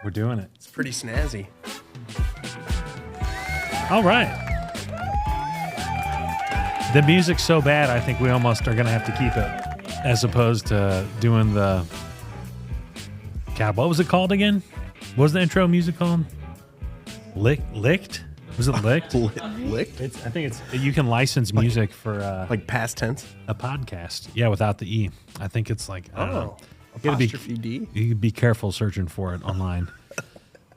We're doing it. It's pretty snazzy. All right. The music's so bad, I think we almost are going to have to keep it, as opposed to doing the... God, what was it called again? What was the intro music called? Licked? Was it licked? Licked? I think it's you can license music for Like past tense? a podcast. Yeah, without the E. I think it's like I don't know. Apostrophe D? You be careful searching for it online.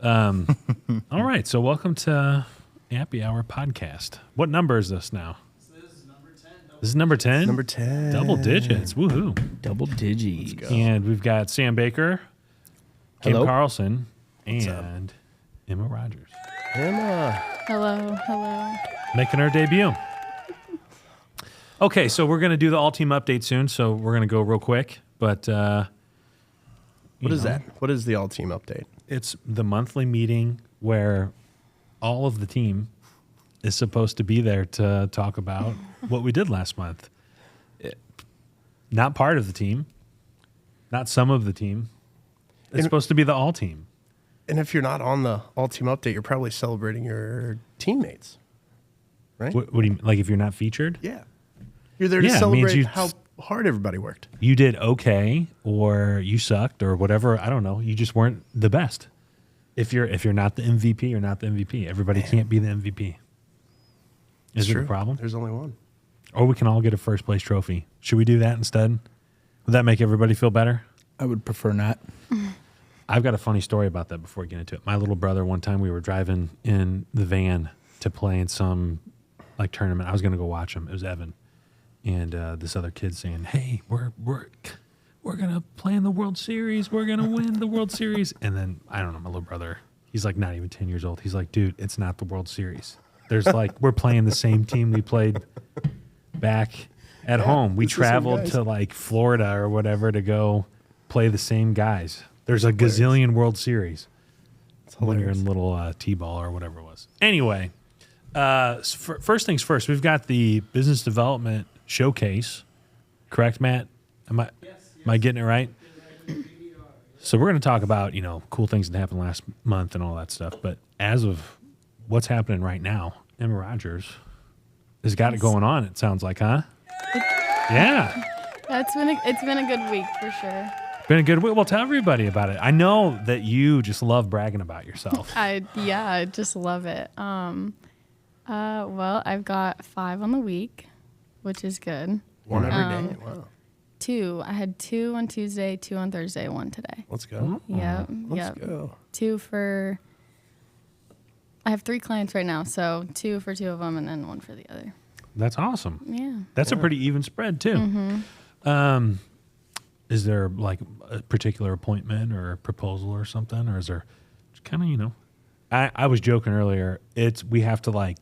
All right, so welcome to Happy Hour Podcast. What number is this now? This is number 10. Number 10. Double digits. Woohoo. Double digits. Let's go. And we've got Sam Baker, Kim Hello. Carlson, up? and Emma Rogers Emma. Hello. making our debut. Okay, so we're going to do the all-team update soon, so we're going to go real quick. But What is that? What is the all-team update? It's the monthly meeting where all of the team is supposed to be there to talk about what we did last month. Not part of the team, not some of the team. It's supposed to be the all team. And if you're not on the all-team update, you're probably celebrating your teammates, right? What do you like if you're not featured? Yeah. You're there to Yeah, it means celebrate you- how hard everybody worked. You did okay, or you sucked, or whatever. I don't know. You just weren't the best. If you're not the MVP, you're not the MVP. Everybody can't be the MVP. Is it a problem? There's only one. Or we can all get a first place trophy. Should we do that instead? Would that make everybody feel better? I would prefer not. I've got a funny story about that before we get into it. My little brother, one time we were driving in the van to play in some like tournament. I was going to go watch him. It was Evan. And this other kid saying, "Hey, we're going to play in the World Series. We're going to win the World Series." And then, I don't know, my little brother, he's like not even 10 years old. He's like, "Dude, it's not the World Series. There's like, we're playing the same team we played back at home. We it's the same traveled guys." to like Florida or whatever to go play the same guys. There's a gazillion World Series when you're in little T-ball or whatever it was. Anyway, first things first, we've got the business development showcase. Correct, Matt? Am I getting it right? So we're going to talk about, cool things that happened last month and all that stuff. But as of what's happening right now, Emma Rogers has got it going on, it sounds like, huh? Yeah. It's been a good week for sure. Been a good week. Well, tell everybody about it. I know that you just love bragging about yourself. I just love it. Well, I've got 5 on the week, which is good. One every day. Wow. 2. I had 2 on Tuesday, 2 on Thursday, 1 today. Let's go. Yep. Let's go. 2 for. I have 3 clients right now, so 2 for 2 of them, and then 1 for the other. That's awesome. Yeah. That's a pretty even spread, too. Is there like a particular appointment or a proposal or something? Or is there kind of, I was joking earlier. We have to like,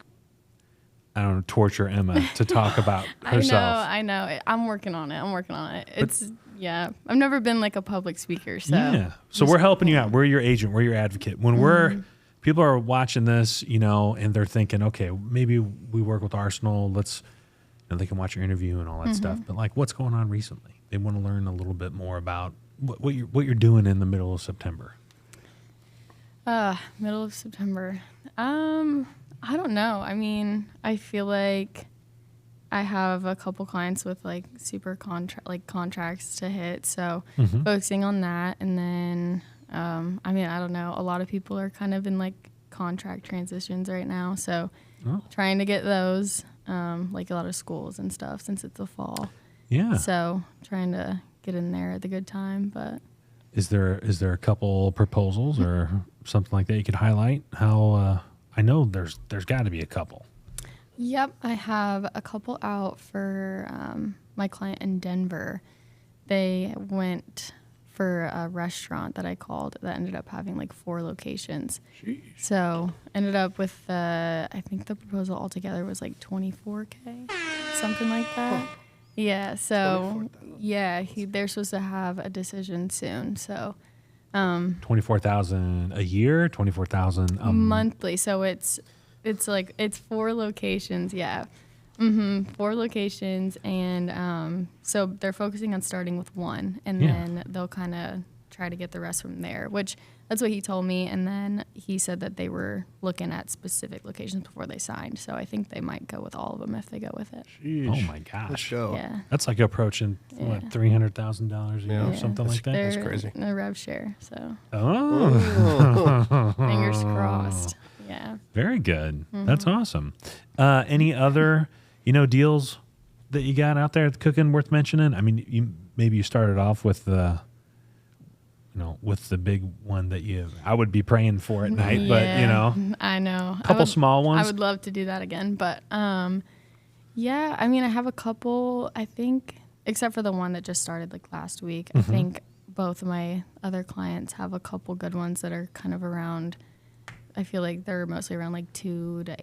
I don't know, torture Emma to talk about herself. I know. I'm working on it. I've never been like a public speaker, so. Yeah. So we're helping you out. We're your agent. We're your advocate. When people are watching this, and they're thinking, okay, maybe we work with Arsenal. They can watch your interview and all that stuff. But like, what's going on recently? They want to learn a little bit more about what you're doing in the middle of September. Middle of September. I don't know. I mean, I feel like I have a couple clients with like super contracts to hit, so focusing on that. And then, I don't know. A lot of people are kind of in like contract transitions right now, so trying to get those, like a lot of schools and stuff since it's the fall. Yeah. So trying to get in there at the good time, but. Is there a couple proposals or something like that you could highlight? How I know there's got to be a couple. Yep, I have a couple out for my client in Denver. They went for a restaurant that I called that ended up having like 4 locations. Jeez. So ended up with I think the proposal altogether was like $24K, something like that. Yeah, so they're supposed to have a decision soon. So $24,000 a year, $24,000 monthly. So it's 4 locations. Yeah, 4 locations, and so they're focusing on starting with 1, and then they'll kind of try to get the rest from there, which that's what he told me. And then he said that they were looking at specific locations before they signed. So I think they might go with all of them if they go with it. Oh my Let's gosh. go. Yeah. That's like approaching what, $300,000 a year or Yeah. something like that. They're crazy. in a rev share. So Oh, fingers crossed. Yeah. very good. Mm-hmm. That's awesome. Any other, deals that you got out there cooking worth mentioning? I mean, maybe you started off with the, with the big one that I would be praying for at night, but I know. a couple small ones. I would love to do that again, but yeah, I mean, I have a couple, I think, except for the one that just started like last week. Mm-hmm. I think both of my other clients have a couple good ones that are kind of around, I feel like they're mostly around like $2,000 to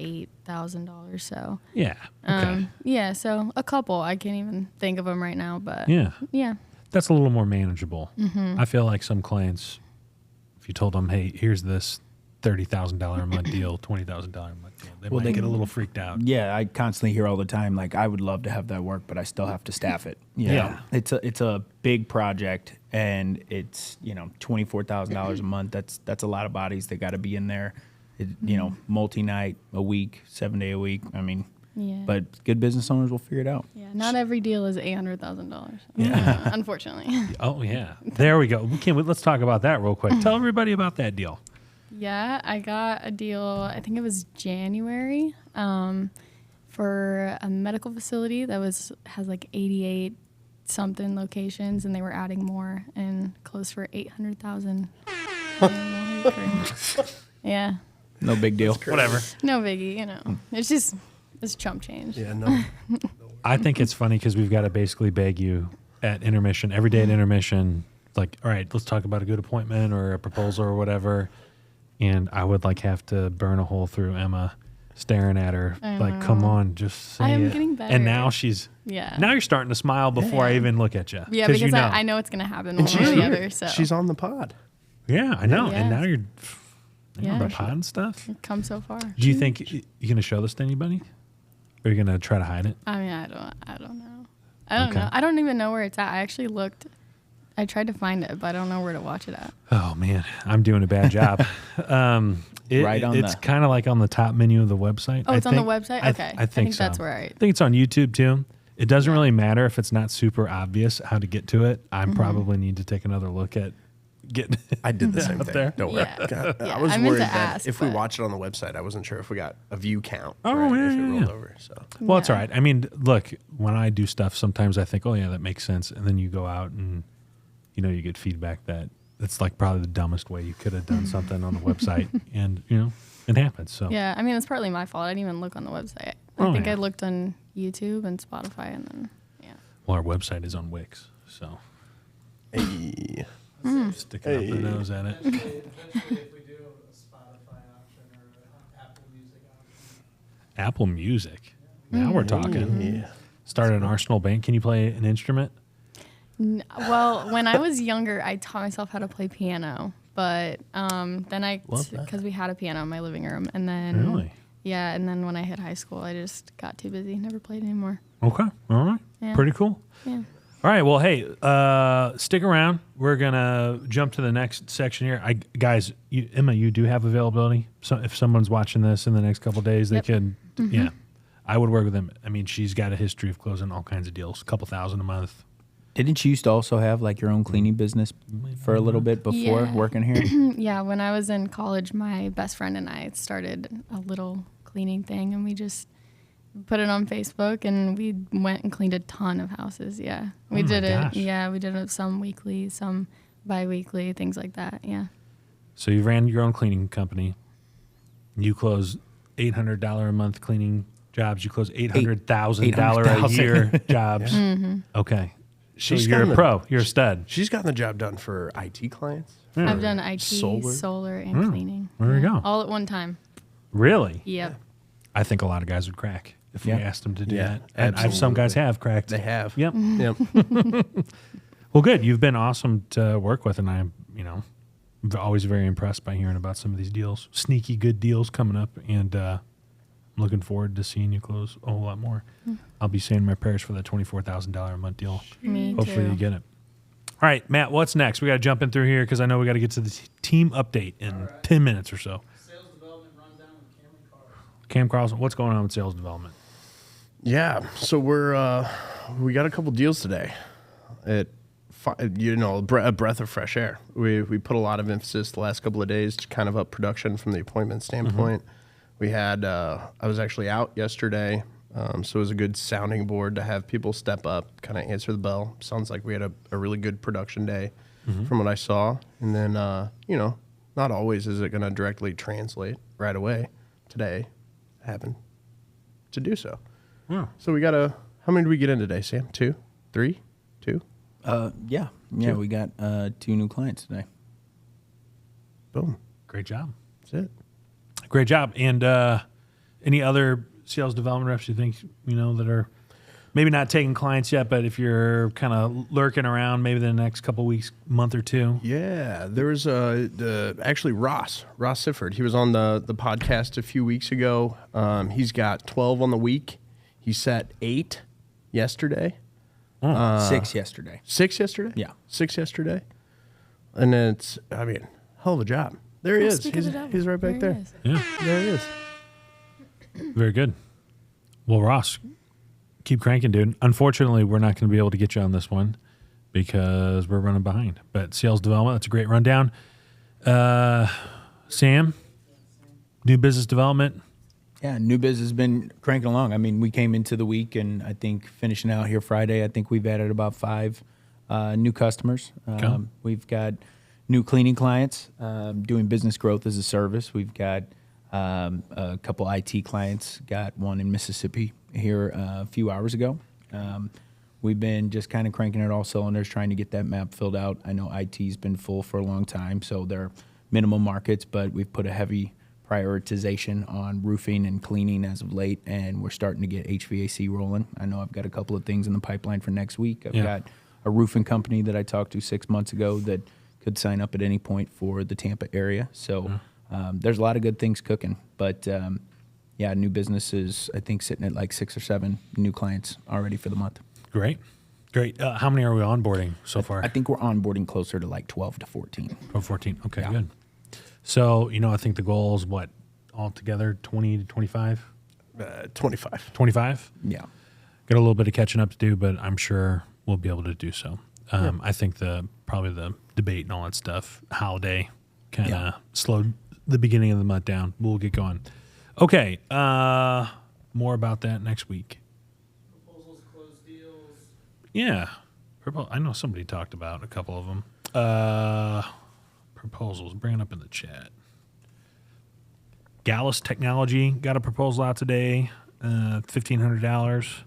$8,000. So Yeah. Okay. yeah, so a couple. I can't even think of them right now, but Yeah. yeah. That's a little more manageable. Mm-hmm. I feel like some clients, if you told them, hey, here's this $30,000 a month deal, $20,000 a month deal, they might get a little freaked out. Yeah, I constantly hear all the time, like, I would love to have that work, but I still have to staff it. You Yeah. know? It's a big project, and it's, $24,000 a month. That's a lot of bodies that got to be in there. Multi-night, a week, 7 day a week. I mean, Yeah. but good business owners will figure it out. Yeah, not every deal is $800,000. Yeah. Unfortunately. Oh, yeah. There we go. Let's talk about that real quick. Tell everybody about that deal. Yeah, I got a deal, I think it was January, for a medical facility that has like 88 something locations, and they were adding more and closed for $800,000. Yeah, No big deal. Whatever. no biggie, it's chump change. Yeah, no. I think it's funny because we've got to basically beg you at intermission, every day at intermission, like, all right, let's talk about a good appointment or a proposal or whatever. And I would have to burn a hole through Emma staring at her. I Like, come know. on, just say I am it. getting better. And now Yeah. now you're starting to smile before I even look at you. Yeah, because you know. I know it's going to happen one And way she's or the here. other. So She's on the pod. Yeah, I know. And Yeah. now you're on the Yeah. pod and stuff. We've come so far. Do you think you're going to show this to anybody? Or are you going to try to hide it? I mean, I don't know. I don't Okay. know. I don't even know where it's at. I actually looked. I tried to find it, but I don't know where to watch it at. Oh, man. I'm doing a bad job. It's kind of like on the top menu of the website. Oh, I it's on the think- website? I Okay. I think so. that's where I think it's on YouTube too. It doesn't really matter if it's not super obvious how to get to it. I Mm-hmm. probably need to take another look at getting I did the same Up thing. there. Don't worry. Yeah. God, Yeah, I was I meant worried to that ask, if we but- watched it on the website, I wasn't sure if we got a view count. Oh, right, yeah, if it yeah, rolled yeah. over. So Well, it's Yeah. all right. I mean, look, when I do stuff, sometimes I think, oh, yeah, that makes sense. And then you go out and, you get feedback that it's like probably the dumbest way you could have done something on the website. And, it happens. So, Yeah, I mean, it's partly my fault. I didn't even look on the website. Oh, I think yeah. I looked on YouTube and Spotify, and then, yeah. well, our website is on Wix. So, hey, sticking up the nose at it. Eventually, if we do a Spotify option or an Apple Music option. Apple Music. Now we're talking. yeah. Started an Arsenal band. Can you play an instrument? Well, when I was younger, I taught myself how to play piano, but then Love that. because we had a piano in my living room, and then Really? yeah, and then when I hit high school, I just got too busy, never played anymore. Okay. All right. Yeah. Pretty cool. Yeah. All right. Well, hey, stick around. We're gonna jump to the next section here. Guys, Emma, you do have availability. So if someone's watching this in the next couple days, they Yep. could. Yeah, I would work with them. I mean, she's got a history of closing all kinds of deals, a couple thousand a month. Didn't you used to also have like your own cleaning business for a little bit before Yeah. working here? Yeah, when I was in college, my best friend and I started a little cleaning thing, and we just put it on Facebook, and we went and cleaned a ton of houses. Yeah, we Oh my did it. gosh. Yeah, we did it some weekly, some bi-weekly, things like that. Yeah. So you ran your own cleaning company. You close $800 a month cleaning jobs. You close $800,000 a year jobs. Mm-hmm. Okay. So She's you're a gotten pro. You're a stud. She's gotten the job done for IT clients. Yeah. I've done IT, Solar. solar, and Hmm. cleaning. There you Yeah. go. All at one time. Really? Yep. I think a lot of guys would crack if we Yeah. asked them to do Yeah, that. And some guys absolutely. have cracked. They have. Yep. Yep. Well, good. You've been awesome to work with, and I'm always very impressed by hearing about some of these deals, sneaky good deals coming up, and I'm looking forward to seeing you close a whole lot more. I'll be saying my prayers for that $24,000 a month deal. Me Hopefully too. you get it. All right, Matt, what's next? We got to jump in through here because I know we got to get to the team update in 10 minutes or so. Sales development rundown with Cam and Carlson. Cam Carlson, what's going on with sales development? Yeah, so we got a couple deals today. A breath of fresh air. We put a lot of emphasis the last couple of days to kind of up production from the appointment standpoint. We had I was actually out yesterday, so it was a good sounding board to have people step up, kind of answer the bell. Sounds like we had a really good production day from what I saw. And then not always is it going to directly translate right away. Today happened to do so. Yeah. So we got how many did we get in today, Sam? 2? 3? 2? Yeah. We got 2 new clients today. Boom. Great job. That's it. Great job. And any other sales development reps you think, that are maybe not taking clients yet, but if you're kind of lurking around maybe the next couple weeks, month or two? Yeah, there was actually Ross Sifford. He was on the podcast a few weeks ago. He's got 12 on the week. He set 8 yesterday. 6 yesterday. 6 yesterday? Yeah. 6 yesterday. And it's, hell of a job. There he is. Speak of the devil. He's right back There there. he is. Yeah. There he is. Very good. Well, Ross, keep cranking, dude. Unfortunately, we're not going to be able to get you on this one because we're running behind. But sales development, that's a great rundown. Sam, new business development. Yeah, new business has been cranking along. We came into the week, and I think finishing out here Friday, I think we've added about 5 new customers. Okay. We've got new cleaning clients doing business growth as a service. We've got a couple IT clients. Got one in Mississippi here a few hours ago. We've been just kind of cranking it all cylinders, trying to get that map filled out. I know IT's been full for a long time, so they're minimum markets, but we've put a heavy prioritization on roofing and cleaning as of late, and we're starting to get HVAC rolling. I know I've got a couple of things in the pipeline for next week. I've got a roofing company that I talked to 6 months ago that could sign up at any point for the Tampa area. So there's a lot of good things cooking. But, new business is, I think, sitting at like 6 or 7 new clients already for the month. Great. How many are we onboarding so far? I think we're onboarding closer to like 12 to 14. 12, 14. Okay, Yeah. good. So, I think the goal is what, altogether, 20 to 25? 25. 25? Yeah. Got a little bit of catching up to do, but I'm sure we'll be able to do so. I think probably the debate and all that stuff, holiday, kind of slowed the beginning of the month down. We'll get going. Okay, more about that next week. Proposals, closed deals. Yeah, I know somebody talked about a couple of them. Proposals, bring it up in the chat. Gallus Technology got a proposal out today, $1,500.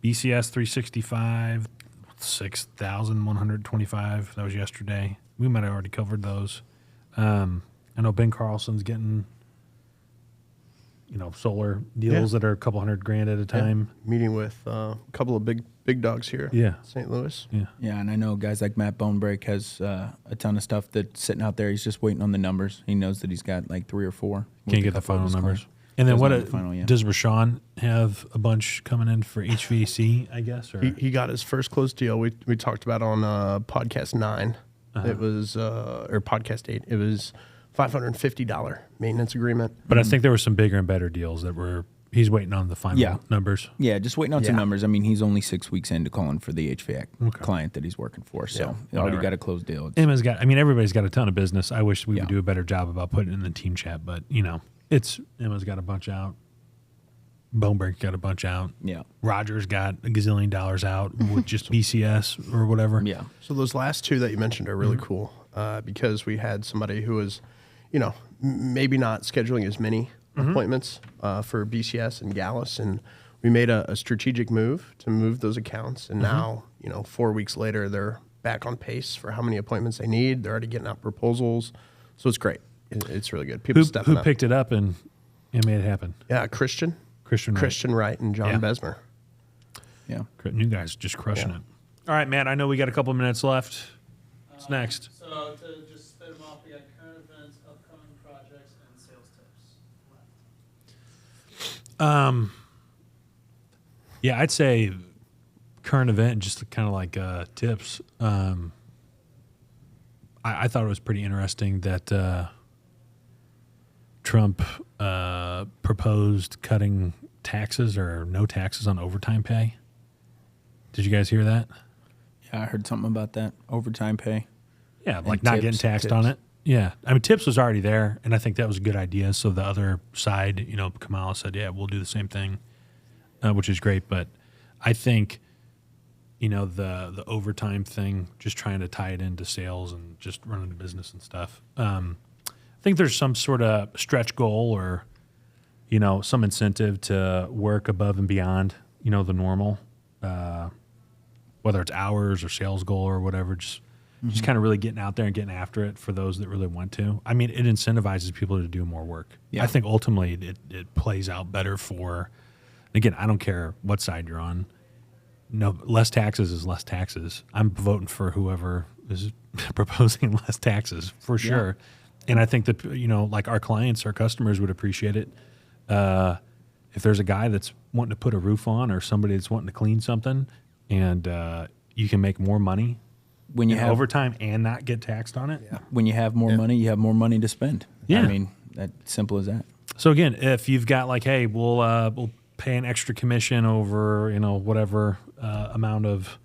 BCS 365, 6,125. That was yesterday. We might have already covered those. I know Ben Carlson's getting, solar deals that are a couple $100,000 at a time. Meeting with a couple of big dogs here. Yeah. St. Louis. Yeah. Yeah, and I know guys like Matt Bonebreak has a ton of stuff that's sitting out there. He's just waiting on the numbers. He knows that he's got like 3 or 4. Can't get the final numbers. And then Doesn't have the final yet. does Rashawn have a bunch coming in for HVAC, I guess? Or He got his first closed deal. We talked about on podcast 9. It was or podcast 8. It was $550 maintenance agreement. But I think there were some bigger and better deals that he's waiting on the final numbers. Yeah, just waiting on some Yeah. numbers. He's only 6 weeks into calling for the HVAC client that he's working for, so he already got a closed deal. Everybody's got a ton of business. I wish we would Yeah. do a better job about putting it in the team chat, but Emma's got a bunch out. Boneberg got a bunch out. Yeah. Roger's got a gazillion dollars out with just BCS or whatever. Yeah. So those last 2 that you mentioned are really cool because we had somebody who was, maybe not scheduling as many appointments for BCS and Gallus, and we made a strategic move to move those accounts. And now, 4 weeks later, they're back on pace for how many appointments they need. They're already getting out proposals, so it's great. It's really good. People stepping Who up. picked it up and made it happen? Yeah, Christian Wright and John Yeah. Besmer. Yeah. You guys just crushing it. All right, Matt, I know we got a couple minutes left. What's next? So to just spit them off, we got current events, upcoming projects, and sales tips left. Yeah, I'd say current event, just kind of like tips. I thought it was pretty interesting that Trump proposed cutting taxes or no taxes on overtime pay. Did you guys hear that? Yeah, I heard something about that overtime pay. Yeah, like And not tips- getting taxed tips. on it. Yeah, I mean, tips was already there, and I think that was a good idea. So the other side, Kamala said, "Yeah, we'll do the same thing," which is great. But I think, the overtime thing, just trying to tie it into sales and just running the business and stuff. I think there's some sort of stretch goal or, some incentive to work above and beyond, the normal, whether it's hours or sales goal or whatever. Just kind of really getting out there and getting after it for those that really want to. I mean, it incentivizes people to do more work. Yeah. I think ultimately it plays out better for, again, I don't care what side you're on. No, less taxes is less taxes. I'm voting for whoever is proposing less taxes for sure. And I think that, like our clients, our customers would appreciate it. If there's a guy that's wanting to put a roof on or somebody that's wanting to clean something and you can make more money When you in have overtime and not get taxed on it. when you have more money, you have more money to spend. Yeah. I mean, that simple as that. So again, if you've got like, hey, we'll pay an extra commission over, whatever amount of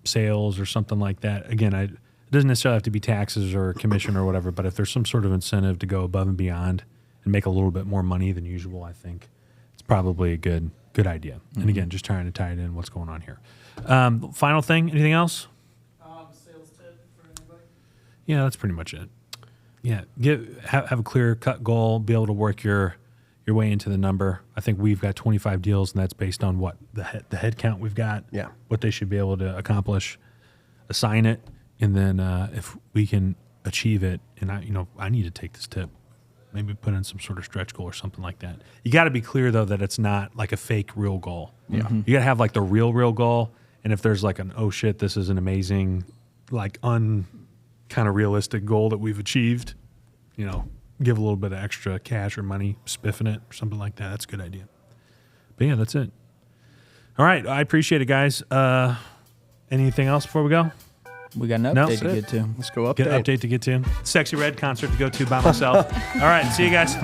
sales or something like that. Again, it doesn't necessarily have to be taxes or commission or whatever, but if there's some sort of incentive to go above and beyond and make a little bit more money than usual, I think it's probably a good idea. And again, just trying to tie it in what's going on here. Final thing, anything else? Sales tip for anybody? Yeah, that's pretty much it. Yeah, have a clear cut goal, be able to work your way into the number. I think we've got 25 deals, and that's based on what the head count we've got. Yeah. What they should be able to accomplish, assign it, and then if we can achieve it, and I need to take this tip, maybe put in some sort of stretch goal or something like that. You got to be clear though that it's not like a fake real goal. Yeah. You got to have like the real goal, and if there's like an oh shit, this is an amazing, like kind of realistic goal that we've achieved, give a little bit of extra cash or money, spiffing it or something like that. That's a good idea. But yeah, that's it. All right. I appreciate it, guys. Anything else before we go? We got an No, update to that's get to. Let's go Get update. an update to get to. Sexy Red concert to go to by myself. All right. See you guys.